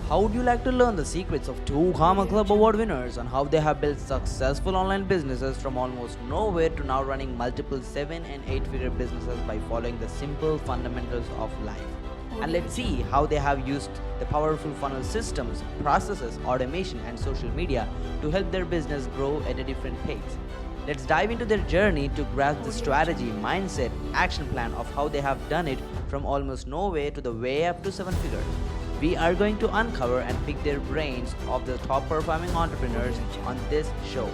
How would you like to learn the secrets of two Karma Club Award winners on how they have built successful online businesses from almost nowhere to now running multiple 7 and 8-figure businesses by following the simple fundamentals of life? And let's see how they have used the powerful funnel systems, processes, automation, and social media to help their business grow at a different pace. Let's dive into their journey to grasp the strategy, mindset, action plan of how they have done it from almost nowhere to the way up to 7 figures. We are going to uncover and pick their brains of the top performing entrepreneurs on this show.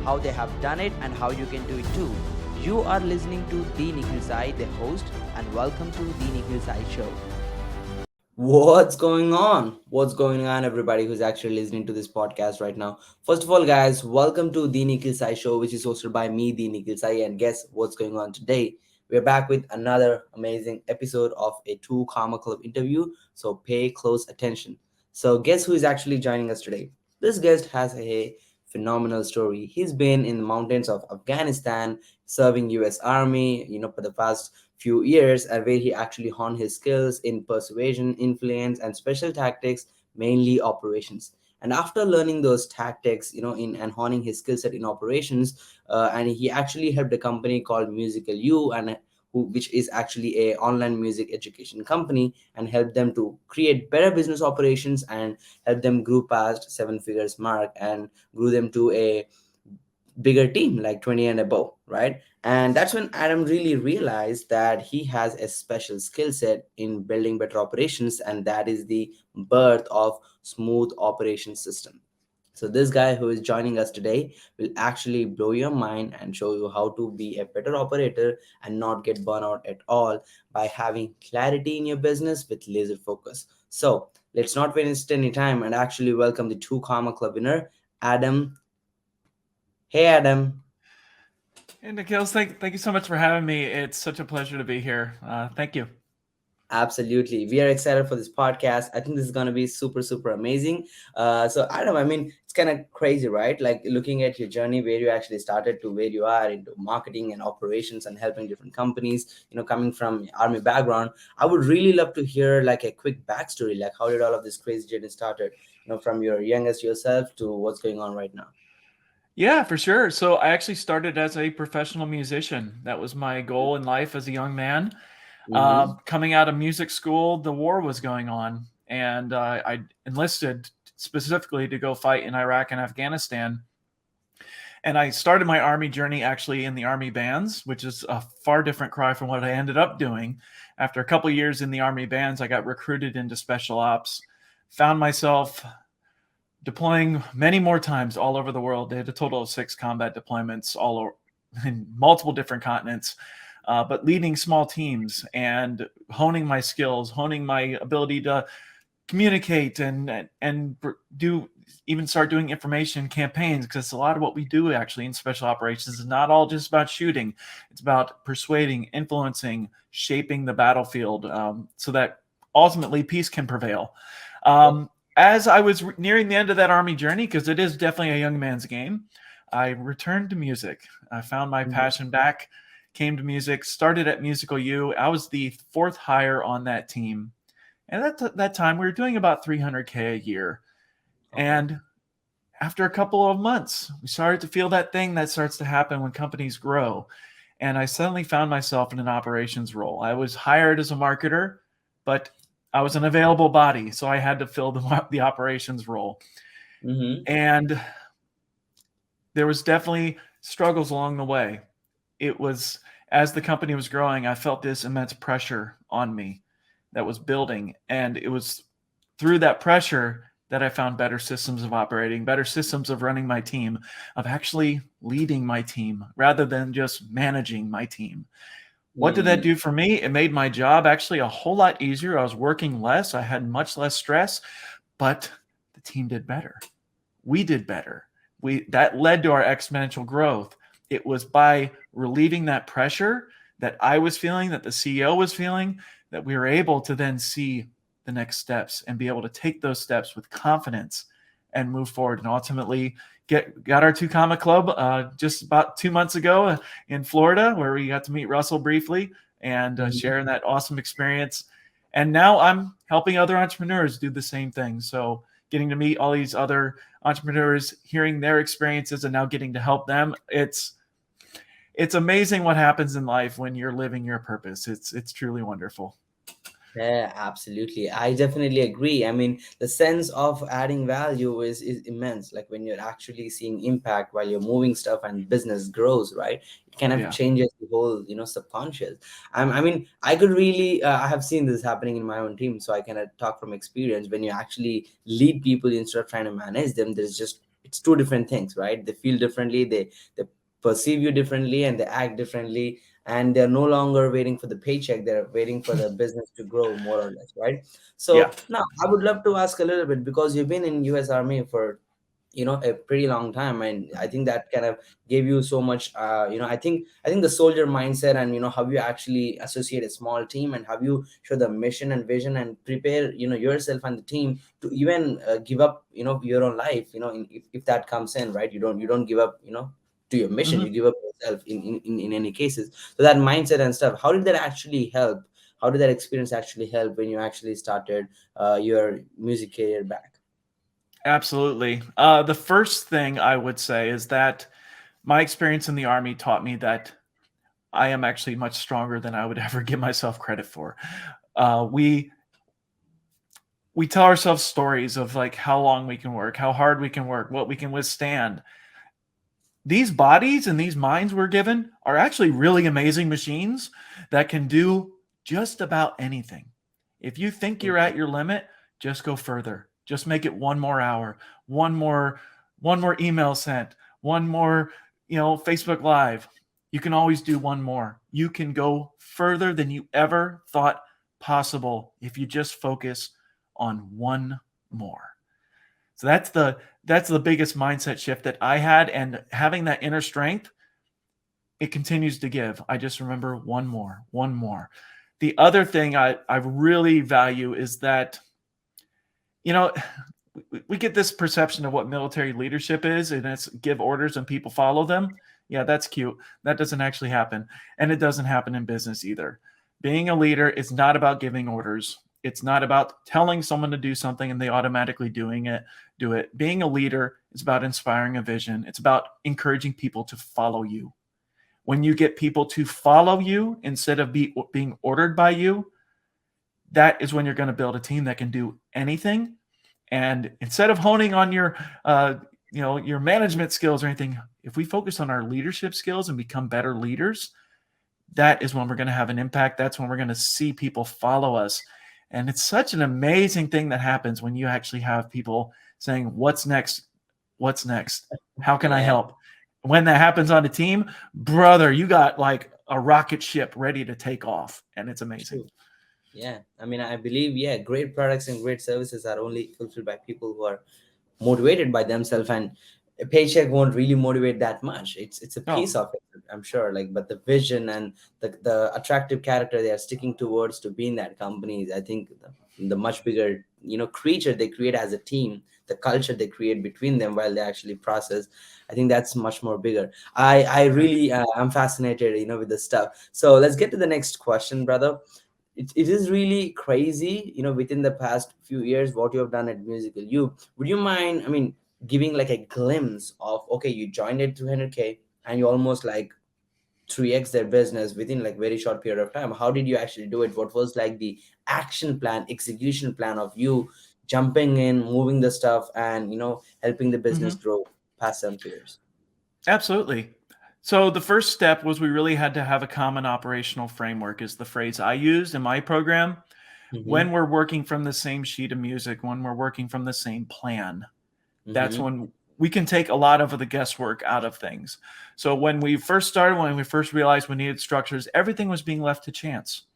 How they have done it and how you can do it too. You are listening to The Nikhil Sai, the host, and welcome to The Nikhil Sai Show. What's going on? What's going on, everybody who's actually listening to this podcast right now? First of all, guys, welcome to the Nikhil Sai Show, which is hosted by me, the Nikhil Sai. And guess what's going on today? We're back with another amazing episode of a Two Karma Club interview. So pay close attention. So, guess who is actually joining us today? This guest has a phenomenal story. He's been in the mountains of Afghanistan, serving US Army, for the past few years, and where he actually honed his skills in persuasion, influence, and special tactics, mainly operations. And after learning those tactics, in and honing his skill set in operations, and he actually helped a company called Musical U, which is actually a online music education company, and helped them to create better business operations and help them grow past 7 figures mark and grew them to a bigger team like 20 and above, right? And that's when Adam really realized that he has a special skill set in building better operations, and that is the birth of smooth operation system. So this guy who is joining us today will actually blow your mind and show you how to be a better operator and not get burnout at all by having clarity in your business with laser focus. So let's not waste any time and actually welcome the Two Karma Club winner, Adam. Hey, Adam. Hey, Nikhil, thank you so much for having me. It's such a pleasure to be here. Thank you. Absolutely. We are excited for this podcast. I think this is going to be super, super amazing. So, Adam, I mean, it's kind of crazy, right? Like looking at your journey, where you actually started to where you are into marketing and operations and helping different companies, coming from army background. I would really love to hear like a quick backstory. Like, how did all of this crazy journey started, from your youngest yourself to what's going on right now? Yeah, for sure. So I actually started as a professional musician. That was my goal in life as a young man. Mm-hmm. Coming out of music school, the war was going on, and I enlisted specifically to go fight in Iraq and Afghanistan. And I started my army journey actually in the army bands, which is a far different cry from what I ended up doing. After a couple of years in the army bands, I got recruited into special ops, found myself deploying many more times all over the world. They had a total of 6 combat deployments all over, in multiple different continents, but leading small teams and honing my skills, honing my ability to communicate and do even start doing information campaigns, because a lot of what we do actually in special operations is not all just about shooting. It's about persuading, influencing, shaping the battlefield, so that ultimately peace can prevail. As I was nearing the end of that army journey, because it is definitely a young man's game, I returned to music. I found my passion back, came to music, started at Musical U. I was the 4th hire on that team. And at that time, we were doing about $300K a year. And after a couple of months, we started to feel that thing that starts to happen when companies grow. And I suddenly found myself in an operations role. I was hired as a marketer, but I was an available body, so I had to fill the operations role. Mm-hmm. And there was definitely struggles along the way. It was, as the company was growing, I felt this immense pressure on me that was building. And it was through that pressure that I found better systems of operating, better systems of running my team, of actually leading my team rather than just managing my team. What did that do for me? It made my job actually a whole lot easier. I was working less. I had much less stress, but the team did better. We did better. That led to our exponential growth. It was by relieving that pressure that I was feeling, that the CEO was feeling, that we were able to then see the next steps and be able to take those steps with confidence and move forward, and ultimately got our Two Comma Club just about 2 months ago in Florida, where we got to meet Russell briefly and sharing that awesome experience. And now I'm helping other entrepreneurs do the same thing. So getting to meet all these other entrepreneurs, hearing their experiences, and now getting to help them. It's amazing what happens in life when you're living your purpose. It's truly wonderful. Yeah, absolutely. I definitely agree. I mean, the sense of adding value is immense. Like when you're actually seeing impact while you're moving stuff and business grows, right? It kind of Yeah. changes the whole, subconscious. I mean, I could really, I have seen this happening in my own team. So I kind of talk from experience. When you actually lead people instead of trying to manage them, it's two different things, right? They feel differently, they perceive you differently, and they act differently, and they're no longer waiting for the paycheck, they're waiting for the business to grow, more or less, right? Yeah. So now I would love to ask a little bit, because you've been in US Army for a pretty long time, and I think that kind of gave you so much, I think the soldier mindset, and how you actually associate a small team, and how you show the mission and vision, and prepare yourself and the team to even give up your own life, if that comes in, right? You don't give up to your mission, you Mhm. give up yourself in any cases. So that mindset and stuff, how did that actually help? How did that experience actually help when you actually started your music career back? Absolutely. The first thing I would say is that my experience in the Army taught me that I am actually much stronger than I would ever give myself credit for. We tell ourselves stories of like how long we can work, how hard we can work, what we can withstand. These bodies and these minds we're given are actually really amazing machines that can do just about anything. If you think you're at your limit, just go further. Just make it one more hour, one more email sent, one more, Facebook Live. You can always do one more. You can go further than you ever thought possible if you just focus on one more. So that's the biggest mindset shift that I had, and having that inner strength, it continues to give. I just remember one more, one more. The other thing I really value is that, you know, we get this perception of what military leadership is, and it's give orders and people follow them. Yeah, that's cute. That doesn't actually happen. And it doesn't happen in business either. Being a leader is not about giving orders. It's not about telling someone to do something and they automatically do it. Being a leader is about inspiring a vision. It's about encouraging people to follow you. When you get people to follow you instead of being ordered by you, that is when you're going to build a team that can do anything. And instead of honing on your management skills or anything, if we focus on our leadership skills and become better leaders, that is when we're going to have an impact. That's when we're going to see people follow us. And it's such an amazing thing that happens when you actually have people saying, what's next? What's next? How can I Yeah. help? When that happens on a team, brother, you got like a rocket ship ready to take off. And it's amazing. True. Yeah, I mean, I believe, yeah, great products and great services are only fulfilled by people who are motivated by themselves, and a paycheck won't really motivate that much. It's a Oh, piece of it, I'm sure, like, but the vision and the attractive character they are sticking towards to be in that company is, I think, the much bigger creature they create as a team, the culture they create between them while they actually process. I think that's much more bigger. I really I'm fascinated with the stuff. So let's get to the next question, brother. It is really crazy, within the past few years, what you have done at Musical You. Would you mind, I mean, giving like a glimpse of, okay, you joined at 200K and you almost like 3x their business within like very short period of time. How did you actually do it? What was like the action plan, execution plan of you jumping in, moving the stuff, and helping the business mhm. grow past some years? Absolutely. So the first step was we really had to have a common operational framework, is the phrase I used in my program. Mm-hmm. When we're working from the same sheet of music, when we're working from the same plan, that's Mm-hmm. when we can take a lot of the guesswork out of things. So when we first started, when we first realized we needed structures, everything was being left to chance.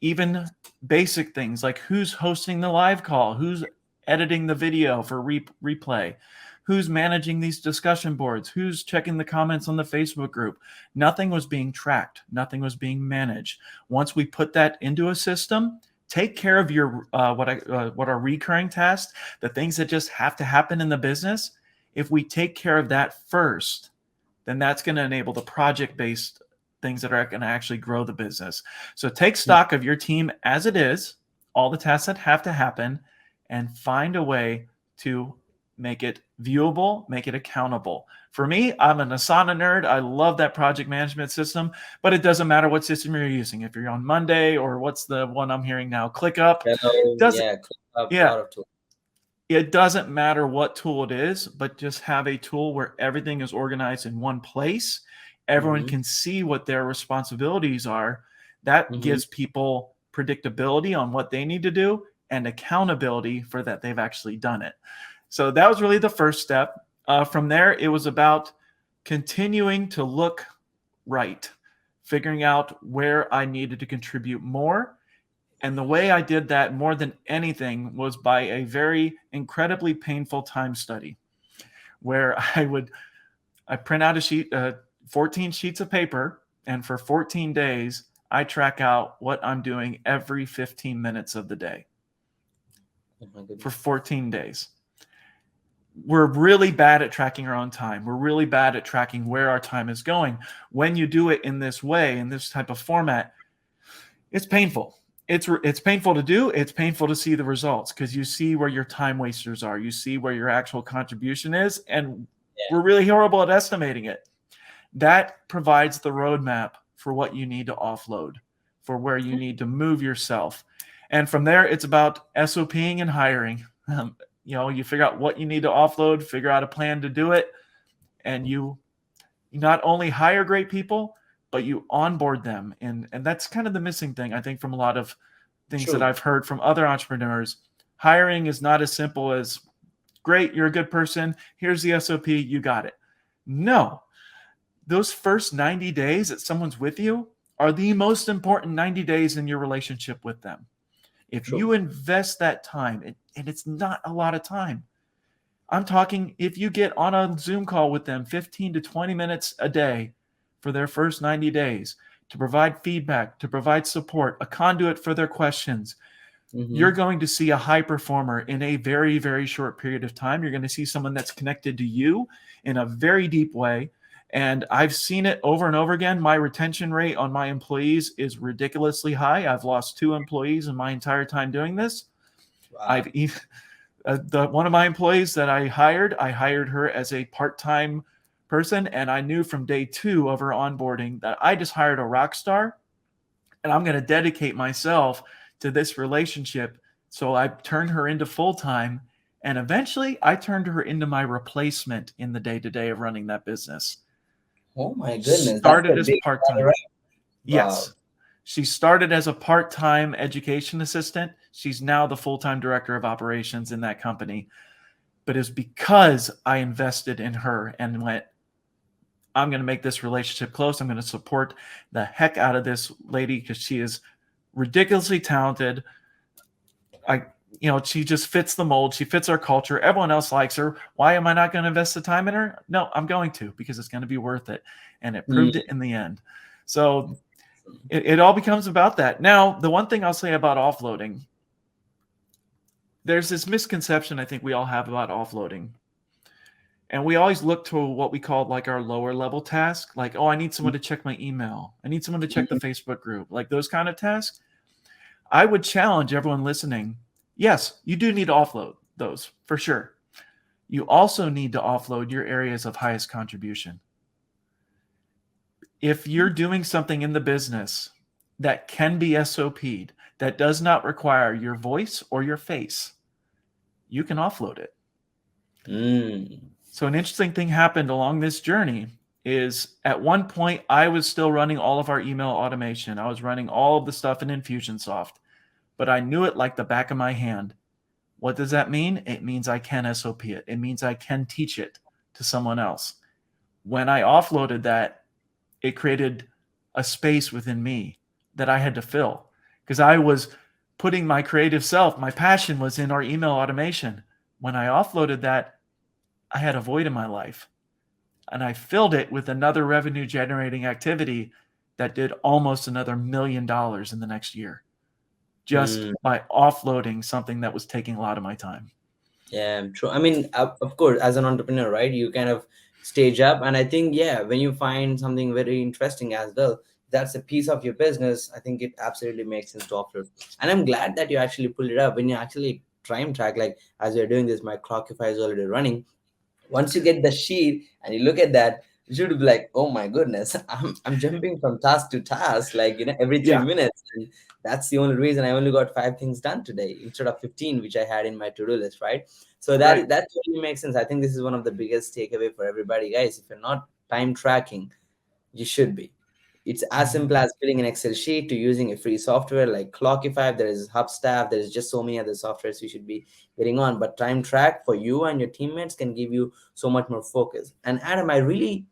Even basic things like who's hosting the live call, who's editing the video for replay, who's managing these discussion boards, who's checking the comments on the Facebook group. Nothing was being tracked. Nothing was being managed. Once we put that into a system, take care of your what are recurring tasks, the things that just have to happen in the business. If we take care of that first, then that's going to enable the project-based things that are going to actually grow the business. So take stock of your team as it is, all the tasks that have to happen, and find a way to make it viewable, make it accountable. For me, I'm an Asana nerd. I love that project management system, but it doesn't matter what system you're using. If you're on Monday, or what's the one I'm hearing now, ClickUp, doesn't, Yeah, a yeah, lot of tools. it doesn't matter what tool it is, but just have a tool where everything is organized in one place. Everyone can see what their responsibilities are. That gives people predictability on what they need to do and accountability for that they've actually done it. So that was really the first step. From there, it was about continuing to look right, figuring out where I needed to contribute more. And the way I did that more than anything was by a very incredibly painful time study, where I print out a sheet, 14 sheets of paper, and for 14 days, I track out what I'm doing every 15 minutes of the day for 14 days. We're really bad at tracking our own time. We're really bad at tracking where our time is going. When you do it in this way, in this type of format, it's painful. It's painful to do. It's painful to see the results, because you see where your time wasters are. You see where your actual contribution is, and we're really horrible at estimating it. That provides the roadmap for what you need to offload, for where you need to move yourself. And from there, it's about SOPing and hiring. You figure out what you need to offload, figure out a plan to do it, and you not only hire great people, but you onboard them. And that's kind of the missing thing, I think, from a lot of things that I've heard from other entrepreneurs. Hiring is not as simple as, great, you're a good person, here's the SOP, you got it. No. Those first 90 days that someone's with you are the most important 90 days in your relationship with them. If you invest that time, and it's not a lot of time. I'm talking, if you get on a Zoom call with them 15 to 20 minutes a day for their first 90 days to provide feedback, to provide support, a conduit for their questions, you're going to see a high performer in a very, very short period of time. You're going to see someone that's connected to you in a very deep way. And I've seen it over and over again. My retention rate on my employees is ridiculously high. I've lost 2 employees in my entire time doing this. Wow. One of my employees that I hired her as a part-time person, and I knew from day 2 of her onboarding that I just hired a rock star, and I'm going to dedicate myself to this relationship. So I turned her into full-time, and eventually I turned her into my replacement in the day-to-day of running that business. Oh my goodness. Started as part-time. Right? Yes. Wow. She started as a part-time education assistant. She's now the full-time director of operations in that company. But it's because I invested in her and went, I'm going to make this relationship close. I'm going to support the heck out of this lady because she is ridiculously talented. She just fits the mold. She fits our culture. Everyone else likes her. Why am I not going to invest the time in her? No, I'm going to, because it's going to be worth it. And it proved it in the end. So it all becomes about that. Now, the one thing I'll say about offloading, there's this misconception I think we all have about offloading. And we always look to what we call like our lower level task. Like, oh, I need someone to check my email. I need someone to check the Facebook group. Like those kind of tasks. I would challenge everyone listening. Yes, you do need to offload those for sure. You also need to offload your areas of highest contribution. If you're doing something in the business that can be SOP'd, that does not require your voice or your face, you can offload it. So an interesting thing happened along this journey is at one point, I was still running all of our email automation. I was running all of the stuff in Infusionsoft, but I knew it like the back of my hand. What does that mean? It means I can SOP it. It means I can teach it to someone else. When I offloaded that, it created a space within me that I had to fill because I was putting my creative self, my passion was in our email automation. When I offloaded that, I had a void in my life and I filled it with another revenue generating activity that did almost another $1 million in the next year just by offloading something that was taking a lot of my time. Yeah, true. I mean, of course, as an entrepreneur, right, you kind of stage up. And I think, when you find something very interesting as well, that's a piece of your business, I think it absolutely makes sense to offload. And I'm glad that you actually pulled it up when you actually time track, like as you're doing this, my Clockify is already running. Once you get the sheet and you look at that, you should be like, oh my goodness, I'm jumping from task to task, like, every 3 minutes. And that's the only reason I only got 5 things done today instead of 15, which I had in my to-do list, right? So Right. that totally makes sense. I think this is one of the biggest takeaway for everybody, guys. If you're not time tracking, you should be. It's as Mhm. simple as filling an Excel sheet to using a free software like Clockify. There is Hubstaff. There is just so many other softwares you should be getting on. But time track for you and your teammates can give you so much more focus. And Adam, I really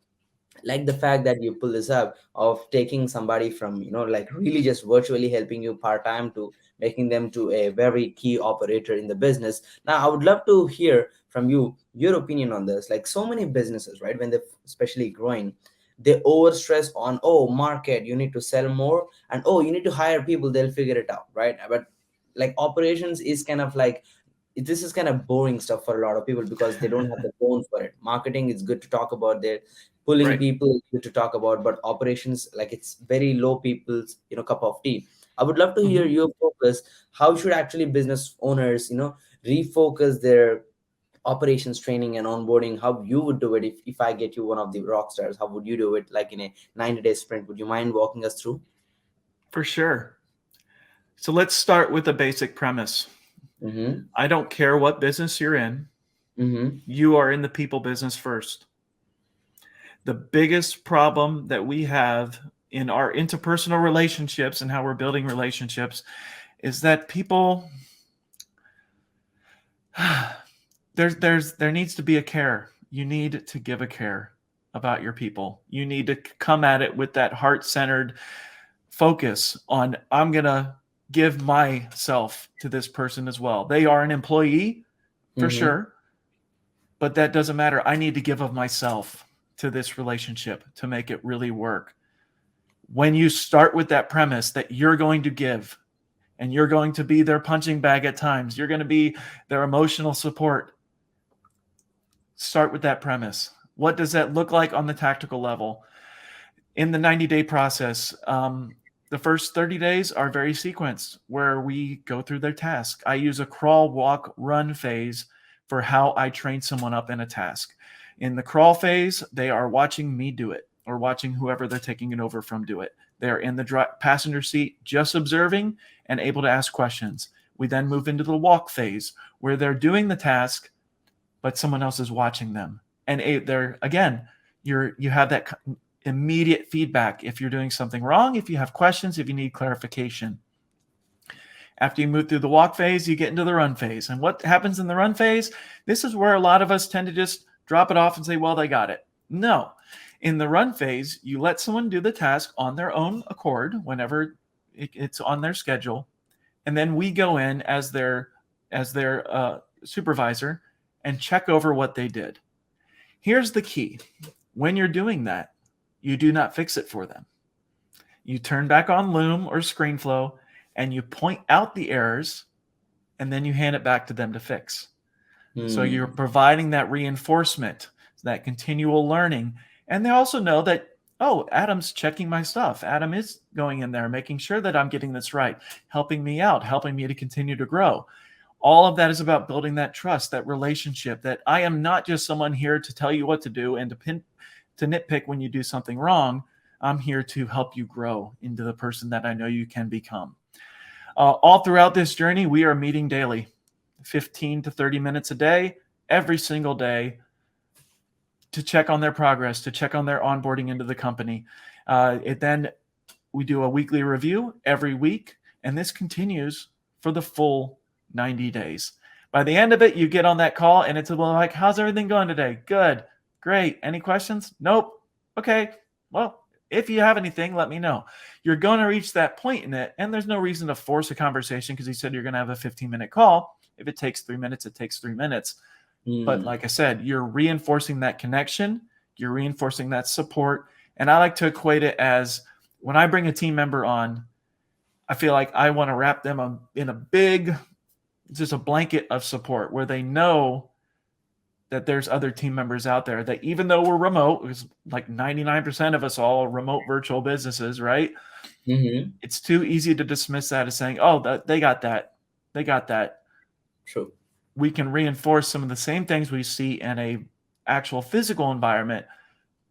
like the fact that you pull this up of taking somebody from like really just virtually helping you part-time to making them to a very key operator in the business. Now I would love to hear from you your opinion on this. Like so many businesses, right, when they're especially growing, they overstress on, oh, market, you need to sell more, and oh, you need to hire people, they'll figure it out, right? But like operations is kind of like, this is kind of boring stuff for a lot of people because they don't have the tone for it. Marketing is good to talk about, they're pulling Right. people is good to talk about, but operations, like, it's very low people's cup of tea. I would love to hear Mhm. your focus. How should actually business owners refocus their operations training and onboarding? How you would do it if I get you one of the rock stars? How would you do it, like in a 90-day sprint? Would you mind walking us through? For sure. So let's start with the basic premise. Mm-hmm. I don't care what business you're in, Mm-hmm. you are in the people business first. The biggest problem that we have in our interpersonal relationships and how we're building relationships is that people there needs to be a care. You need to give a care about your people. You need to come at it with that heart-centered focus on, I'm going to give myself to this person as well. They are an employee for Mm-hmm. sure, but that doesn't matter. I need to give of myself to this relationship to make it really work. When you start with that premise that you're going to give and you're going to be their punching bag at times, you're going to be their emotional support, start with that premise. What does that look like on the tactical level? In the 90-day process, the first 30 days are very sequenced where we go through their task. I use a crawl, walk, run phase for how I train someone up in a task. In the crawl phase, they are watching me do it or watching whoever they're taking it over from do it. They're in the passenger seat just observing and able to ask questions. We then move into the walk phase where they're doing the task, but someone else is watching them. And they're, again, you have that immediate feedback if you're doing something wrong, if you have questions, if you need clarification. After you move through the walk phase, you get into the run phase. And what happens in the run phase? This is where a lot of us tend to just drop it off and say, well, they got it. No. In the run phase, you let someone do the task on their own accord whenever it's on their schedule. And then we go in as their supervisor and check over what they did. Here's the key. When you're doing that, you do not fix it for them. You turn back on Loom or ScreenFlow and you point out the errors and then you hand it back to them to fix. So you're providing that reinforcement, that continual learning. And they also know that, oh, Adam's checking my stuff. Adam is going in there, making sure that I'm getting this right, helping me out, helping me to continue to grow. All of that is about building that trust, that relationship, that I am not just someone here to tell you what to do and to nitpick when you do something wrong. I'm here to help you grow into the person that I know you can become. All throughout this journey, we are meeting daily, 15 to 30 minutes a day, every single day, to check on their progress, to check on their onboarding into the company. Then we do a weekly review every week, and this continues for the full 90 days. By the end of it, you get on that call, and it's like, how's everything going today? Good. Great. Any questions? Nope. Okay. Well, if you have anything, let me know. You're going to reach that point in it, and there's no reason to force a conversation because he said you're going to have a 15-minute call. If it takes 3 minutes, it takes 3 minutes. But like I said, you're reinforcing that connection. You're reinforcing that support. And I like to equate it as when I bring a team member on, I feel like I want to wrap them in a big, just a blanket of support where they know that there's other team members out there that, even though we're remote, because like 99% of us all remote virtual businesses, right? Mm-hmm. It's too easy to dismiss that as saying, oh, they got that. They got that. True. We can reinforce some of the same things we see in a actual physical environment,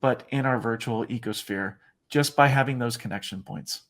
but in our virtual ecosphere, just by having those connection points.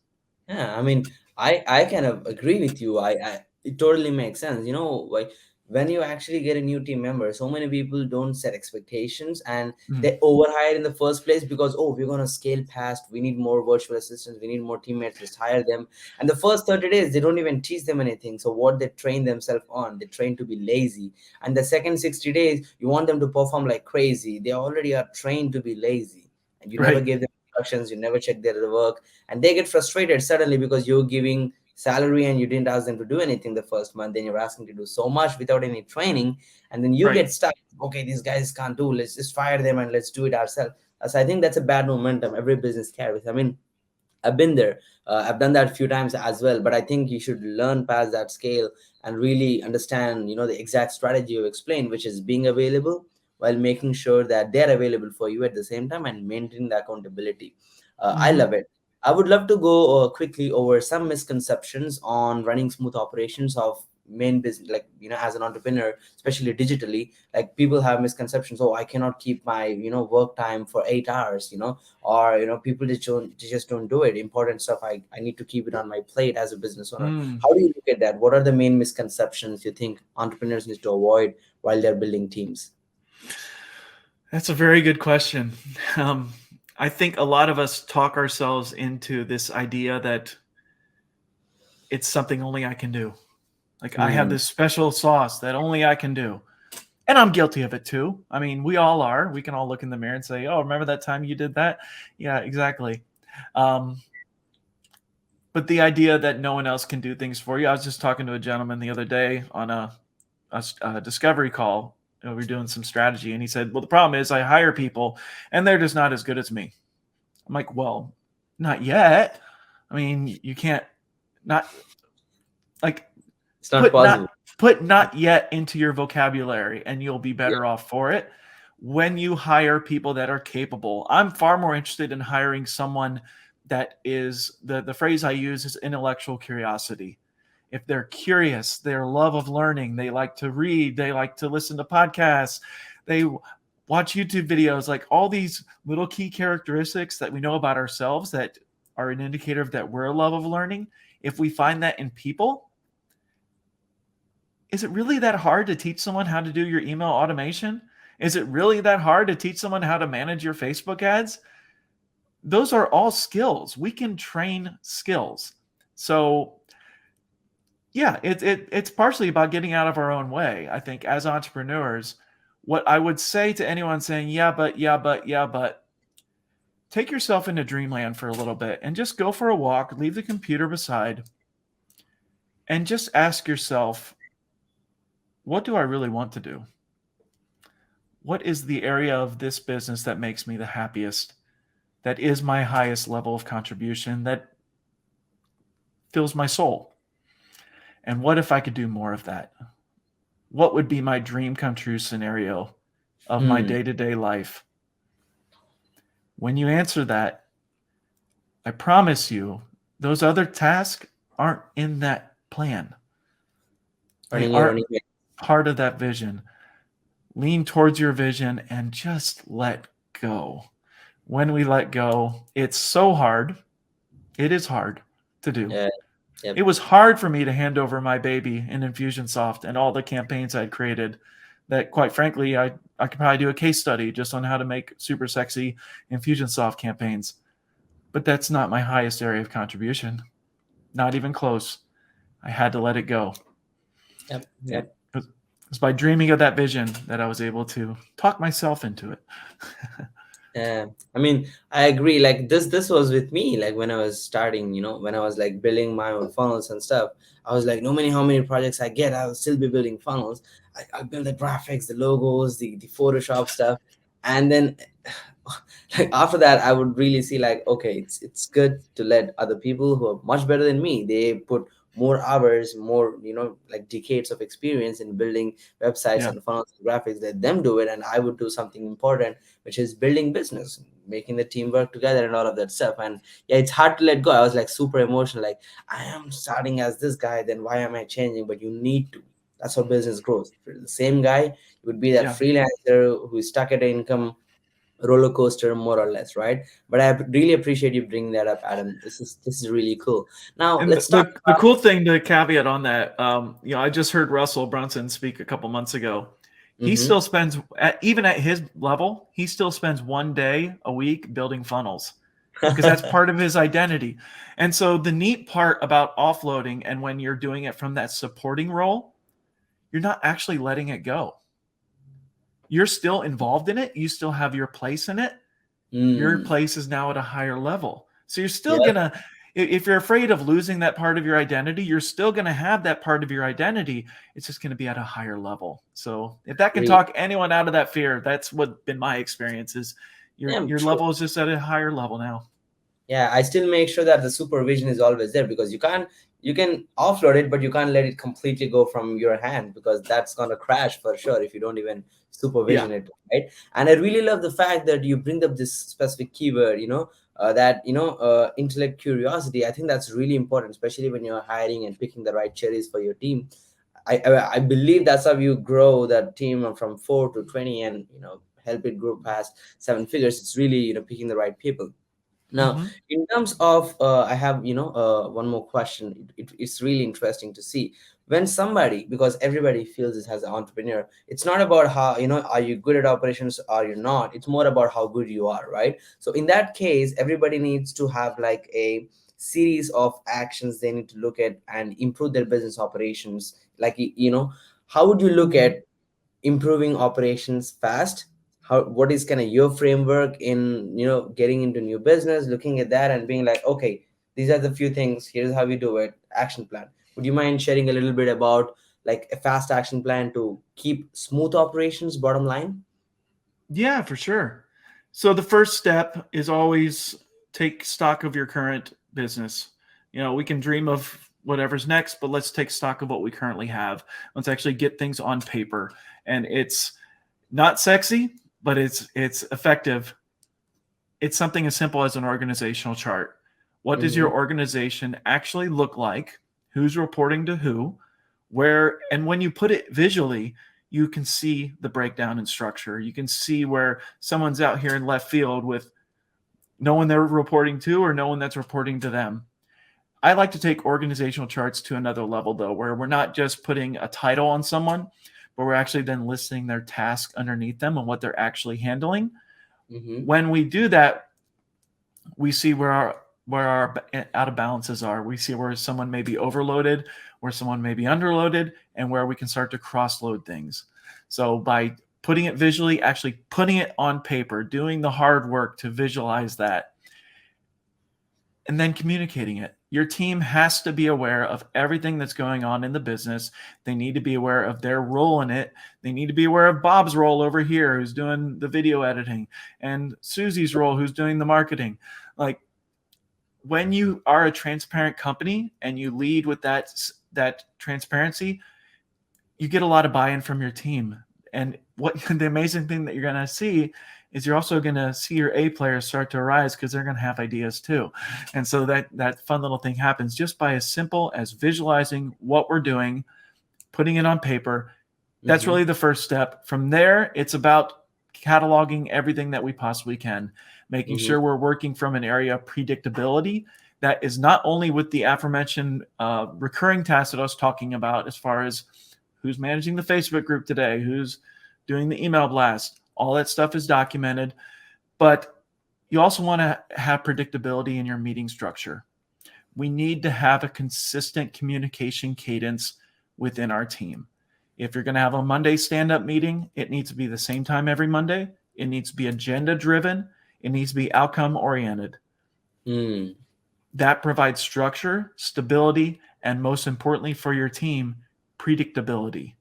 Yeah, I mean, I kind of agree with you. I it totally makes sense. You know, like when you actually get a new team member, so many people don't set expectations and Mm, they overhire in the first place because, oh, we're gonna scale past. We need more virtual assistants. We need more teammates. Let's hire them. And the first 30 days, they don't even teach them anything. So what they train themselves on, they train to be lazy. And the second 60 days, you want them to perform like crazy. They already are trained to be lazy, and you never right. give them instructions. You never check their work, and they get frustrated suddenly because you're giving salary and you didn't ask them to do anything the first month. Then you're asking to do so much without any training, and then you Right. get stuck. Okay, these guys can't do, let's just fire them and let's do it ourselves. So I think that's a bad momentum every business carries. I mean, I've been there. I've done that a few times as well. But I think you should learn past that scale and really understand, the exact strategy you explained, which is being available while making sure that they're available for you at the same time and maintaining the accountability. I Mm-hmm. love it. I would love to go quickly over some misconceptions on running smooth operations of main business, like, as an entrepreneur, especially digitally. Like, people have misconceptions. Oh, I cannot keep my, work time for 8 hours, or people just don't do it. Important stuff, I need to keep it on my plate as a business owner. Mm. How do you look at that? What are the main misconceptions you think entrepreneurs need to avoid while they're building teams? That's a very good question. Um, I think a lot of us talk ourselves into this idea that it's something only I can do. Like, I have Hmm. this special sauce that only I can do. And I'm guilty of it too. I mean, we all are. We can all look in the mirror and say, oh, remember that time you did that? Yeah, exactly. Um, but the idea that no one else can do things for you. I was just talking to a gentleman the other day on a discovery call. We were doing some strategy, and he said, well, the problem is I hire people and they're just not as good as me. I'm like, well, not yet. I mean, you can't not like It's not put possible. not yet into your vocabulary, and you'll be Yeah. better off for it when you hire people that are capable. I'm far more interested in hiring someone that is the phrase I use is intellectual curiosity. If they're curious, their love of learning, they like to read, they like to listen to podcasts, they watch YouTube videos, like all these little key characteristics that we know about ourselves that are an indicator of that we're a love of learning. If we find that in people, is it really that hard to teach someone how to do your email automation? Is it really that hard to teach someone how to manage your Facebook ads? Those are all skills. We can train skills. So yeah, it's partially about getting out of our own way. I think as entrepreneurs, what I would say to anyone saying, yeah, but, take yourself into dreamland for a little bit and just go for a walk, leave the computer beside, and just ask yourself, what do I really want to do? What is the area of this business that makes me the happiest? That is my highest level of contribution, that fills my soul? And what if I could do more of that? What would be my dream come true scenario of my Hmm. day-to-day life? When you answer that, I promise you, those other tasks aren't in that plan. They Running here, aren't running here. part of that vision. Lean towards your vision and just let go. When we let go, it's so hard. It is hard to do. Yeah. Yep. It was hard for me to hand over my baby in Infusionsoft and all the campaigns I'd created that, quite frankly, I could probably do a case study just on how to make super sexy Infusionsoft campaigns. But that's not my highest area of contribution. Not even close. I had to let it go. Yep. It Yep. was by dreaming of that vision that I was able to talk myself into it. Yeah, I mean, I agree. Like, this was with me. Like, when I was starting, when I was like building my own funnels and stuff, I was like, no many how many projects I get, I'll still be building funnels. I'll build the graphics, the logos, the Photoshop stuff, and then like after that, I would really see like, okay, it's good to let other people who are much better than me. They put more hours, more, like decades of experience in building websites Yeah. and funnels and graphics, let them do it, and I would do something important, which is building business, making the team work together and all of that stuff. And yeah, it's hard to let go. I was like super emotional, like I am starting as this guy, then why am I changing? But you need to. That's how business grows. If you're the same guy, you would be that Yeah. freelancer who is stuck at an income roller coaster, more or less, right? But I really appreciate you bringing that up, Adam. This is really cool. Now And let's talk the about. cool thing to caveat on that, I just heard Russell Brunson speak a couple months ago. He Mhm. still spends, even at his level, he still spends 1 day a week building funnels because that's part of his identity. And so the neat part about offloading and when you're doing it from that supporting role, you're not actually letting it go. You're still involved in it. You still have your place in it. Your Mm, place is now at a higher level. So you're still yeah, going to, if you're afraid of losing that part of your identity, you're still going to have that part of your identity. It's just going to be at a higher level. So if that can really. talk anyone out of that fear, that's what been my experience is Yeah, your true. level is just at a higher level now. Yeah, I still make sure that the supervision is always there, because you can offload it, but you can't let it completely go from your hand, because that's gonna crash for sure if you don't even Yeah. supervision it, right? And I really love the fact that you bring up this specific keyword, that intellect curiosity. I think that's really important, especially when you're hiring and picking the right cherries for your team. I believe that's how you grow that team from 4 to 20, and help it grow past 7 figures. It's really picking the right people. Now, Mm-hmm. in terms of, I have one more question. It's really interesting to see when somebody, because everybody feels this as an entrepreneur. It's not about how are you good at operations or you're not. It's more about how good you are, right? So in that case, everybody needs to have like a series of actions they need to look at and improve their business operations. Like how would you look at improving operations fast? How, what is kind of your framework in getting into new business, looking at that and being like, okay, these are the few things, here's how we do it, action plan? Would you mind sharing a little bit about like a fast action plan to keep smooth operations, bottom line? Yeah, for sure. So the first step is always take stock of your current business. We can dream of whatever's next, but let's take stock of what we currently have. Let's actually get things on paper. And it's not sexy, but it's effective. It's something as simple as an organizational chart. What does Mm-hmm. your organization actually look like? Who's reporting to who? Where, and when you put it visually, you can see the breakdown in structure. You can see where someone's out here in left field with no one they're reporting to or no one that's reporting to them. I like to take organizational charts to another level, though, where we're not just putting a title on someone, but we're actually then listing their task underneath them and what they're actually handling. Mm-hmm. When we do that, we see where our out of balances are. We see where someone may be overloaded, where someone may be underloaded, and where we can start to cross load things. So by putting it visually, actually putting it on paper, doing the hard work to visualize that, and then communicating it. Your team has to be aware of everything that's going on in the business. They need to be aware of their role in it. They need to be aware of Bob's role over here, who's doing the video editing, and Susie's role, who's doing the marketing. Like, when you are a transparent company and you lead with that transparency, you get a lot of buy-in from your team. And what the amazing thing that you're going to see is you're also going to see your A players start to arise because they're going to have ideas too. And so that fun little thing happens just by as simple as visualizing what we're doing, putting it on paper. That's Mm-hmm. really the first step. From there, it's about cataloging everything that we possibly can, making Mm-hmm. sure we're working from an area of predictability that is not only with the aforementioned recurring tasks that I was talking about, as far as who's managing the Facebook group today, who's doing the email blast, all that stuff is documented. But you also want to have predictability in your meeting structure. We need to have a consistent communication cadence within our team. If you're going to have a Monday stand-up meeting, it needs to be the same time every Monday. It needs to be agenda-driven. It needs to be outcome-oriented. Mm. That provides structure, stability, and most importantly for your team, predictability.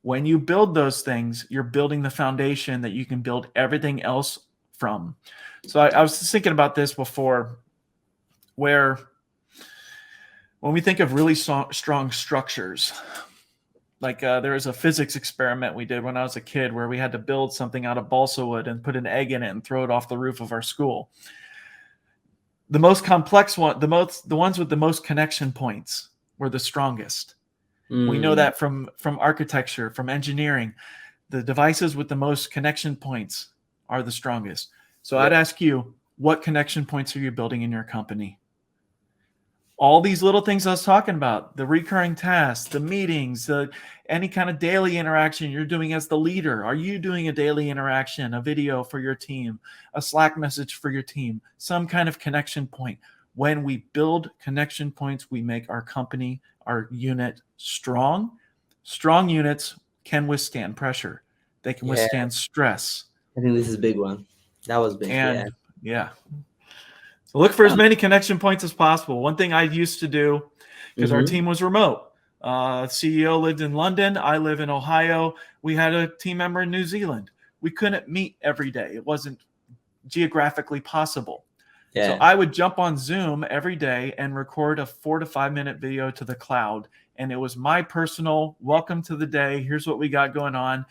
When you build those things, you're building the foundation that you can build everything else from. So I was thinking about this before, where When we think of really strong structures, like there was a physics experiment we did when I was a kid where we had to build something out of balsa wood and put an egg in it and throw it off the roof of our school. The most complex one, the ones with the most connection points were the strongest. We know that from architecture, from engineering. The devices with the most connection points are the strongest. So I'd ask you, what connection points are you building in your company? All these little things I was talking about, the recurring tasks, the meetings, any kind of daily interaction you're doing as the leader. Are you doing a daily interaction, a video for your team, a Slack message for your team, some kind of connection point? When we build connection points, we make our company, our unit strong. Strong units can withstand pressure. They can withstand stress. I think this is a big one. That was big. And yeah. So look for as many connection points as possible. One thing I used to do, because our team was remote. CEO lived in London. I live in Ohio. We had a team member in New Zealand. We couldn't meet every day. It wasn't geographically possible. Yeah. So I would jump on Zoom every day and record a 4 to 5 minute video to the cloud. And it was my personal welcome to the day. Here's what we got going on.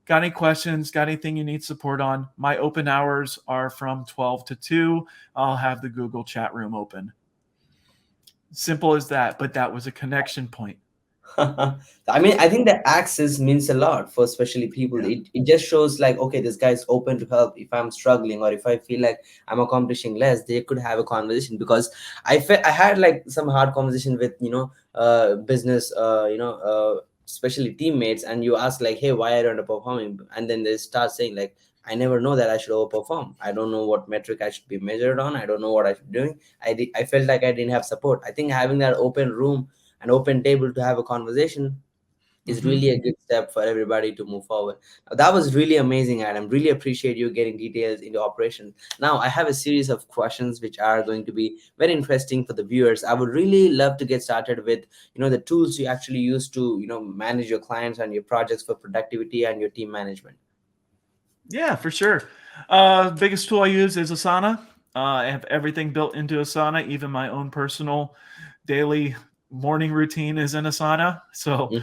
Got any questions? Got anything you need support on? My open hours are from 12 to 2. I'll have the Google chat room open. Simple as that, but that was a connection point. I mean, I think that access means a lot for especially people. Yeah. It just shows like, okay, this guy's open to help. If I'm struggling or if I feel like I'm accomplishing less, they could have a conversation. Because I had like some hard conversation with, business, especially teammates, and you ask like, hey, why are you underperforming? And then they start saying like, I never know that I should overperform. I don't know what metric I should be measured on. I don't know what I should be doing. I felt like I didn't have support. I think having that open room, an open table to have a conversation is really a good step for everybody to move forward. Now, that was really amazing, Adam. Really appreciate you getting details into operation. Now, I have a series of questions which are going to be very interesting for the viewers. I would really love to get started with, the tools you actually use to, manage your clients and your projects for productivity and your team management. Yeah, for sure. Biggest tool I use is Asana. I have everything built into Asana, even my own personal daily morning routine is in Asana. So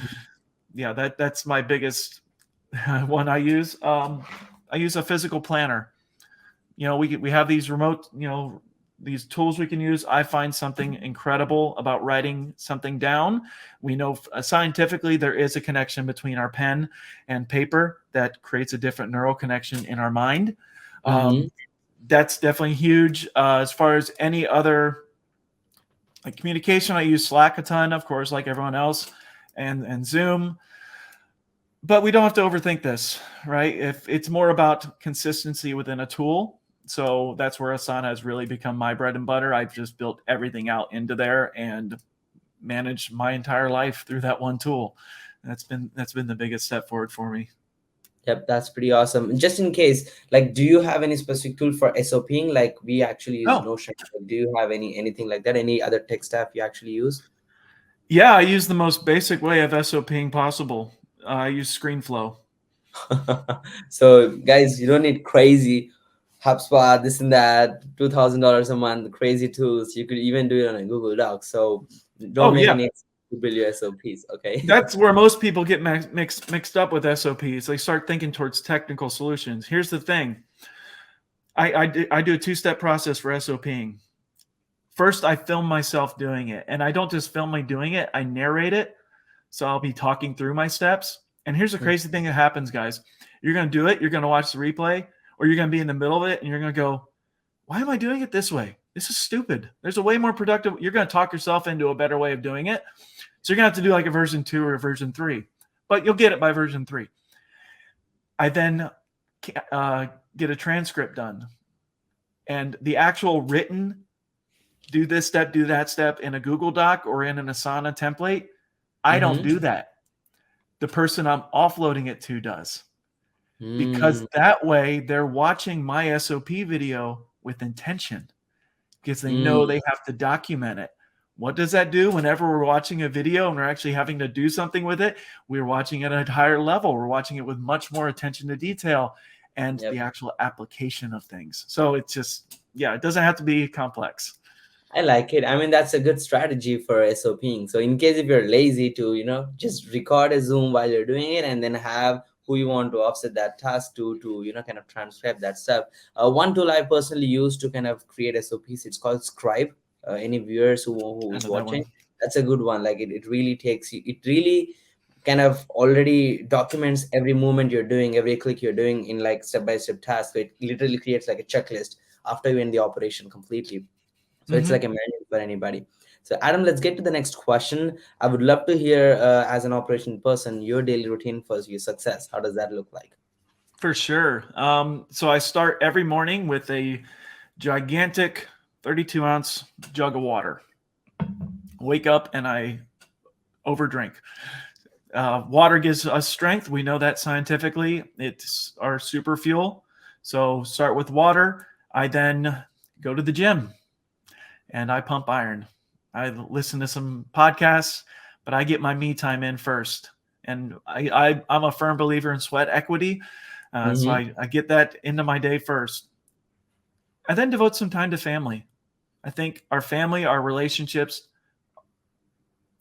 yeah, that's my biggest one I use. I use a physical planner. We have these remote, these tools we can use. I find something incredible about writing something down. We know scientifically there is a connection between our pen and paper that creates a different neural connection in our mind. That's definitely huge. As far as any other like communication, I use Slack a ton, of course, like everyone else, and Zoom. But we don't have to overthink this, right? If it's more about consistency within a tool. So that's where Asana has really become my bread and butter. I've just built everything out into there and managed my entire life through that one tool. That's been the biggest step forward for me. Yep, that's pretty awesome. Just in case, like, do you have any specific tool for SOPing? Like we actually use Notion. Do you have anything like that? Any other tech stuff you actually use? Yeah, I use the most basic way of SOPing possible. I use ScreenFlow. So guys, you don't need crazy HubSpot, this and that, $2,000 a month, crazy tools. You could even do it on a Google Doc. So don't make any to build your SOPs, okay? That's where most people get mixed up with SOPs. They start thinking towards technical solutions. Here's the thing. I do a 2-step process for SOPing. First, I film myself doing it. And I don't just film me doing it, I narrate it. So I'll be talking through my steps. And here's the crazy thing that happens, guys. You're going to do it. You're going to watch the replay, or you're going to be in the middle of it, and you're going to go, why am I doing it this way? This is stupid. There's a way more productive. You're going to talk yourself into a better way of doing it. So you're going to have to do like a version 2 or a version 3, but you'll get it by version 3. I then get a transcript done, and the actual written, do this step, do that step in a Google Doc or in an Asana template. I don't do that. The person I'm offloading it to does, because that way they're watching my SOP video with intention, because they know they have to document it. What does that do? Whenever we're watching a video and we're actually having to do something with it, we're watching it at a higher level. We're watching it with much more attention to detail and the actual application of things. So it's just, it doesn't have to be complex. I like it. I mean, that's a good strategy for SOPing. So in case if you're lazy to, just record a Zoom while you're doing it and then have who you want to offset that task to, kind of transcribe that stuff. One tool I personally use to kind of create SOPs, it's called Scribe. Any viewers I who's know that watching, one. that's a good one. Like it really takes you, it really kind of already documents every movement you're doing, every click you're doing in like step-by-step tasks. So it literally creates like a checklist after you end the operation completely. So it's Hmm. like a manual for anybody. So Adam, let's get to the next question. I would love to hear, as an operation person, your daily routine for your success. How does that look like? For sure. So I start every morning with a gigantic 32-ounce jug of water. Wake up and I overdrink. Water gives us strength. We know that scientifically. It's our super fuel. So start with water. I then go to the gym and I pump iron. I listen to some podcasts, but I get my me time in first. And I'm a firm believer in sweat equity. So Mm-hmm. I get that into my day first. I then devote some time to family. I think our family, our relationships,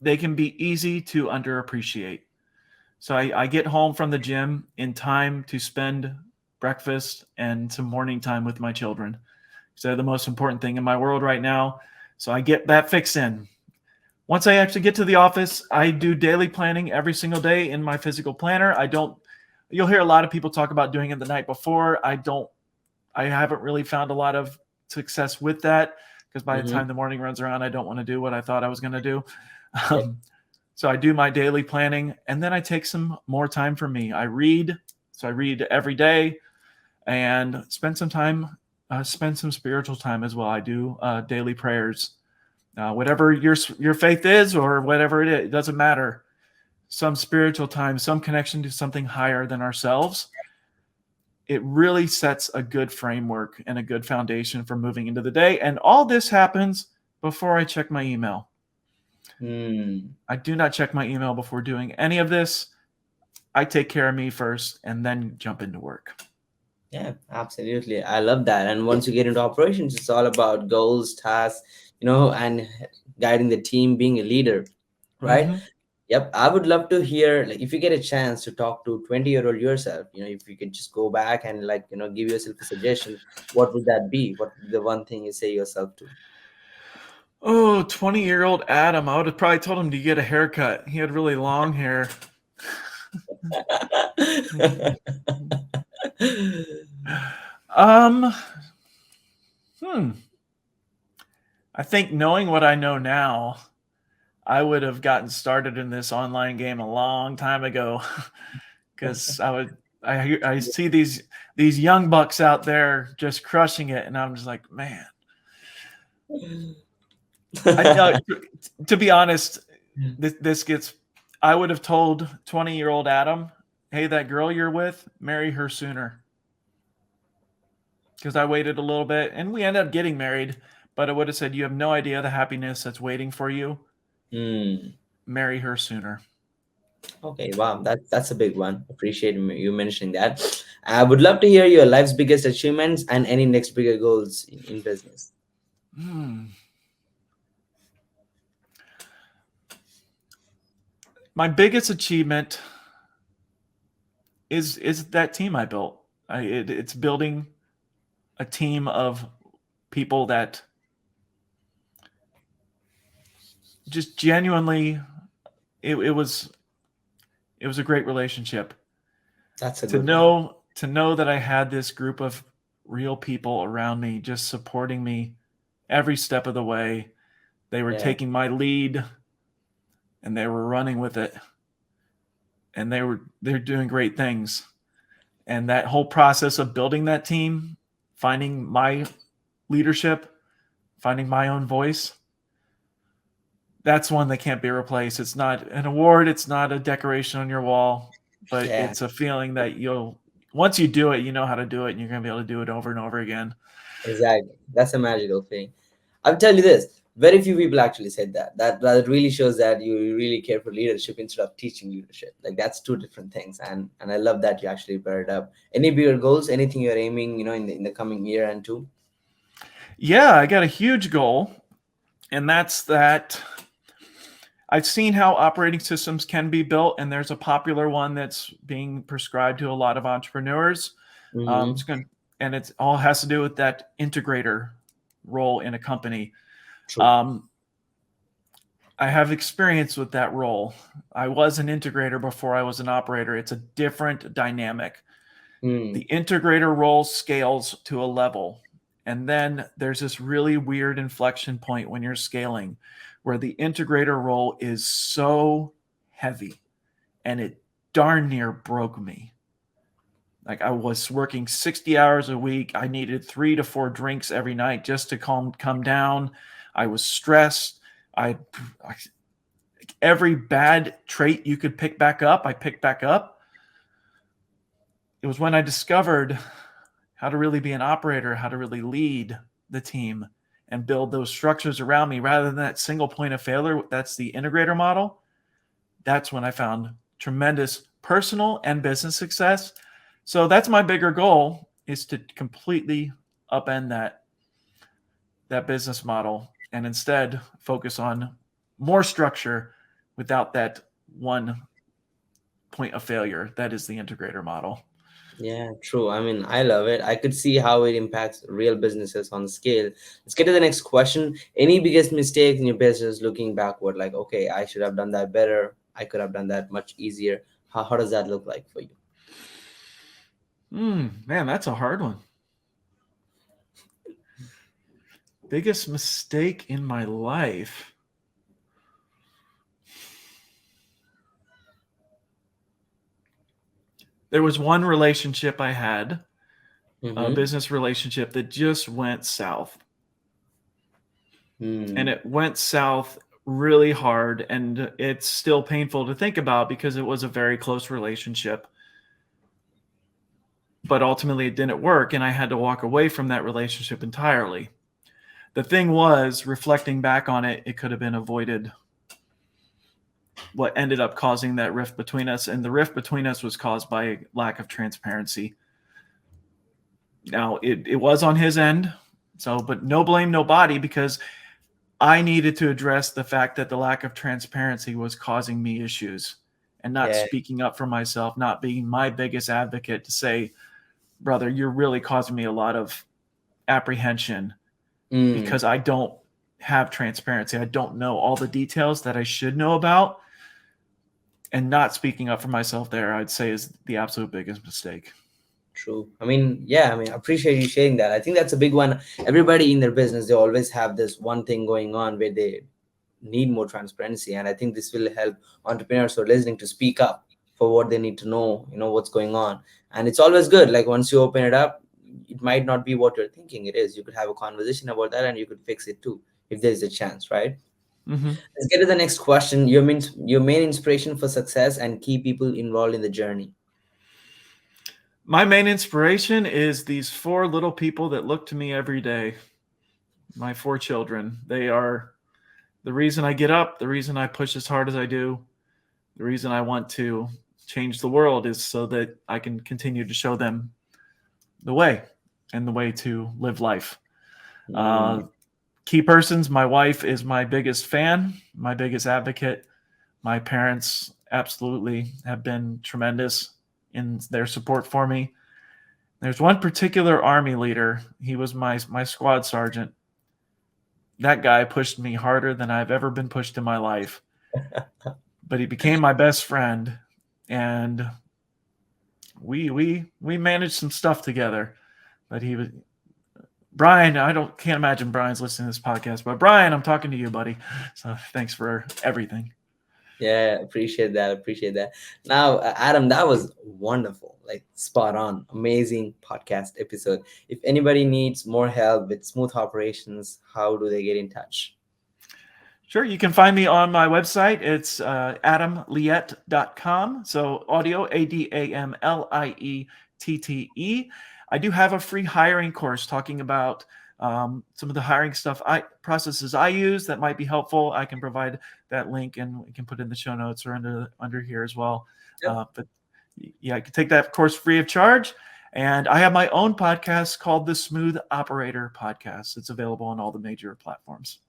they can be easy to underappreciate. So I get home from the gym in time to spend breakfast and some morning time with my children. So they're the most important thing in my world right now. So I get that fix in. Once I actually get to the office, I do daily planning every single day in my physical planner. I don't, you'll hear a lot of people talk about doing it the night before. I haven't really found a lot of success with that because by the Mm-hmm. time the morning runs around, I don't want to do what I thought I was going to do. Yep. Um, so I do my daily planning and then I take some more time for me. I read. So I read every day and spend some time, spend some spiritual time as well. I do daily prayers. Whatever your faith is or whatever it doesn't matter. Some spiritual time, some connection to something higher than ourselves. It really sets a good framework and a good foundation for moving into the day. And all this happens before I check my email. Hmm. I do not check my email before doing any of this. I take care of me first and then jump into work. Yeah, absolutely. I love that. And once you get into operations, it's all about goals, tasks, and guiding the team, being a leader, right? Mm-hmm. Yep, I would love to hear, like, if you get a chance to talk to 20-year-old yourself, if you could just go back and, like, give yourself a suggestion, what would that be? What would be the one thing you say yourself to? Oh, 20-year-old Adam. I would have probably told him to get a haircut. He had really long hair. Um, hmm. I think knowing what I know now, I would have gotten started in this online game a long time ago because I see these young bucks out there just crushing it, and I'm just like, man. To be honest, this gets. I would have told 20-year-old Adam, "Hey, that girl you're with, marry her sooner." Because I waited a little bit, and we ended up getting married. But I would have said, "You have no idea the happiness that's waiting for you. Hmm. Marry her sooner." Okay, wow, that's a big one. Appreciate you mentioning that. I would love to hear your life's biggest achievements and any next bigger goals in business. Hmm. My biggest achievement is that team I built. It's building a team of people that just genuinely it was a great relationship That's a to good one. know that I had this group of real people around me just supporting me every step of the way. They were Yeah, taking my lead and they were running with it and they're doing great things. And that whole process of building that team, finding my leadership, finding my own voice, that's one that can't be replaced. It's not an award, it's not a decoration on your wall, but yeah, it's a feeling that once you do it, you know how to do it and you're going to be able to do it over and over again. exactly. That's a magical thing. I'll tell you this. Very few people actually said that. That really shows that you really care for leadership instead of teaching leadership. Like that's two different things. And I love that you actually brought it up. Any bigger goals? Anything you're aiming, in the coming year and two? Yeah, I got a huge goal. And that's that. I've seen how operating systems can be built, and there's a popular one that's being prescribed to a lot of entrepreneurs. Mm-hmm. And it all has to do with that integrator role in a company. True. I have experience with that role. I was an integrator before I was an operator. It's a different dynamic. The integrator role scales to a level. And then there's this really weird inflection point when you're scaling where the integrator role is so heavy and it darn near broke me. Like I was working 60 hours a week. I needed 3 to 4 drinks every night just to come down. I was stressed. Every bad trait you could pick back up, I picked back up. It was when I discovered how to really be an operator, how to really lead the team and build those structures around me rather than that single point of failure. That's the integrator model. That's when I found tremendous personal and business success. So that's my bigger goal, is to completely upend that business model and instead focus on more structure without that one point of failure. That is the integrator model. Yeah, true. I mean, I love it. I could see how it impacts real businesses on scale. Let's get to the next question. Any biggest mistakes in your business looking backward? Like, okay, I should have done that better. I could have done that much easier. How does that look like for you? Man, that's a hard one. Biggest mistake in my life. There was one relationship I had, a business relationship, that just went south. And it went south really hard. And it's still painful to think about because it was a very close relationship. But ultimately it didn't work. And I had to walk away from that relationship entirely. The thing was, reflecting back on it, it could have been avoided. What ended up causing that rift between us, and the rift between us was caused by a lack of transparency. Now it was on his end, but no blame, no body, because I needed to address the fact that the lack of transparency was causing me issues and not speaking up for myself, not being my biggest advocate to say, brother, you're really causing me a lot of apprehension because I don't have transparency. I don't know all the details that I should know about. And not speaking up for myself there, I'd say, is the absolute biggest mistake. True. I mean, I appreciate you sharing that. I think that's a big one. Everybody in their business, they always have this one thing going on where they need more transparency. And I think this will help entrepreneurs who are listening to speak up for what they need to know, what's going on. And it's always good. Like once you open it up, it might not be what you're thinking it is. You could have a conversation about that and you could fix it too, if there's a chance, right? Let's get to the next question. Your main inspiration for success and key people involved in the journey. My main inspiration is these 4 little people that look to me every day. My 4 children. They are the reason I get up, the reason I push as hard as I do, the reason I want to change the world is so that I can continue to show them the way and the way to live life. Key persons, my wife is my biggest fan, my biggest advocate. My parents absolutely have been tremendous in their support for me. There's one particular Army leader. He was my squad sergeant. That guy pushed me harder than I've ever been pushed in my life. But he became my best friend. And we managed some stuff together. But he was... Brian, can't imagine Brian's listening to this podcast, but Brian, I'm talking to you, buddy. So thanks for everything. Yeah, appreciate that. Now, Adam, that was wonderful, like spot on, amazing podcast episode. If anybody needs more help with smooth operations, how do they get in touch? Sure. You can find me on my website. It's adamliette.com. So audio, ADAMLIETTE. I do have a free hiring course talking about some of the hiring processes I use that might be helpful. I can provide that link and we can put in the show notes or under here as well. Yep. But I can take that course free of charge. And I have my own podcast called the Smooth Operator Podcast. It's available on all the major platforms.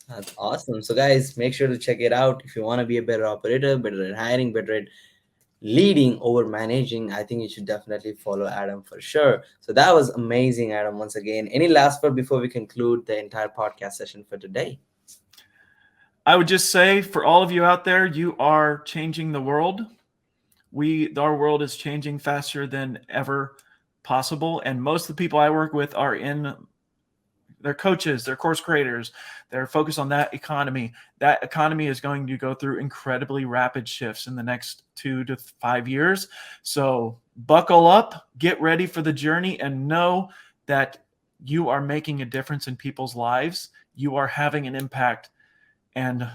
That's awesome. So, guys, make sure to check it out. If you want to be a better operator, better at hiring, better at leading over managing, I think you should definitely follow Adam for sure. So, that was amazing, Adam, once again. Any last word before we conclude the entire podcast session for today? I would just say for all of you out there, you are changing the world. Our world is changing faster than ever possible. And most of the people I work with they're coaches, they're course creators, they're focused on that economy. That economy is going to go through incredibly rapid shifts in the next 2 to 5 years. So buckle up, get ready for the journey, and know that you are making a difference in people's lives. You are having an impact, and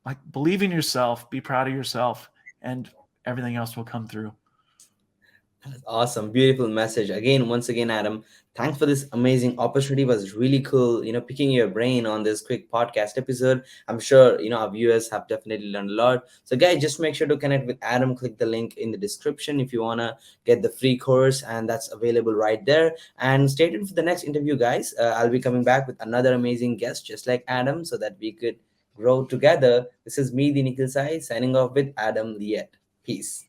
like, believe in yourself, be proud of yourself, and everything else will come through. That's awesome. Beautiful message. Again, once again, Adam, thanks for this amazing opportunity. It was really cool, picking your brain on this quick podcast episode. I'm sure, our viewers have definitely learned a lot. So, guys, just make sure to connect with Adam. Click the link in the description if you want to get the free course, and that's available right there. And stay tuned for the next interview, guys. I'll be coming back with another amazing guest, just like Adam, so that we could grow together. This is me, the Nikhil Sai, signing off with Adam Liette. Peace.